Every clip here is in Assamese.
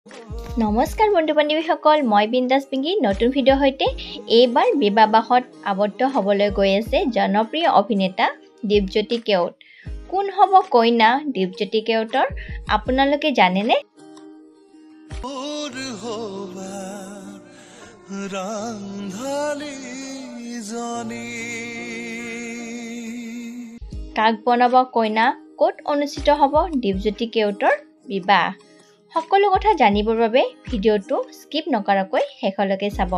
নমস্কাৰ বন্ধু বান্ধৱীসকল, মই বিন্দাস পিংকি নতুন ভিডিঅ' সৈতে এইবাৰ বিবাহত আবদ্ধ হ'বলৈ গৈ আছে জনপ্ৰিয় অভিনেতা দীপজ্যোতি কেওট। কোন হ'ব কইনা দীপজ্যোতি কেওটৰ আপোনালোকে জানেনে? কাক বনাব কইনা, ক'ত অনুষ্ঠিত হ'ব দীপজ্যোতি কেওটৰ বিবাহ? সকলো কথা জানিবৰ বাবে ভিডিঅ'টো স্কিপ নকৰাকৈ শেষলৈকে চাব।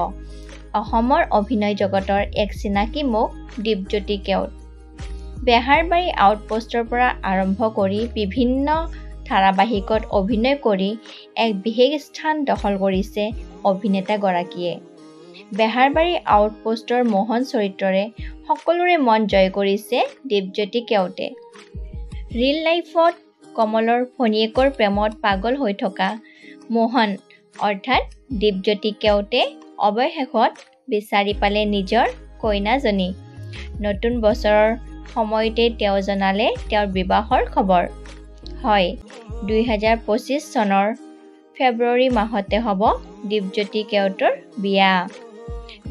অসমৰ অভিনয় জগতৰ এক চিনাকি মুখ দীপজ্যোতি কেওট। বেহাৰবাৰী আউটপোষ্টৰ পৰা আৰম্ভ কৰি বিভিন্ন ধাৰাবাহিকত অভিনয় কৰি এক বিশেষ স্থান দখল কৰিছে অভিনেতাগৰাকীয়ে। বেহাৰবাৰী আউটপোষ্টৰ মোহন চৰিত্ৰৰে সকলোৰে মন জয় কৰিছে দীপজ্যোতি কেওটে। ৰিল লাইফত কমলৰ ভনীয়েকৰ প্ৰেমত পাগল হৈ থকা মোহন অৰ্থাৎ দীপজ্যোতি কেওটে অৱশেষত বিচাৰি পালে নিজৰ কইনাজনী। নতুন বছৰৰ সময়তে তেওঁ জনালে তেওঁৰ বিবাহৰ খবৰ। হয়, 2025 চনৰ ফেব্ৰুৱাৰী মাহতে হ'ব দীপজ্যোতি কেওটৰ বিয়া।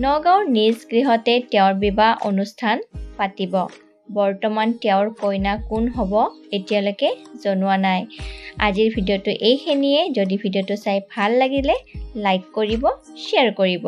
নগাঁৱৰ নিজ গৃহতে তেওঁৰ বিবাহ অনুষ্ঠান পাতিব। বৰ্তমান তেওঁৰ কইনা কোন হ'ব এতিয়ালৈকে জনোৱা নাই। আজিৰ ভিডিঅ'টো এইখিনিয়ে। যদি ভিডিঅ'টো চাই ভাল লাগিলে লাইক কৰিব, শ্বেয়াৰ কৰিব।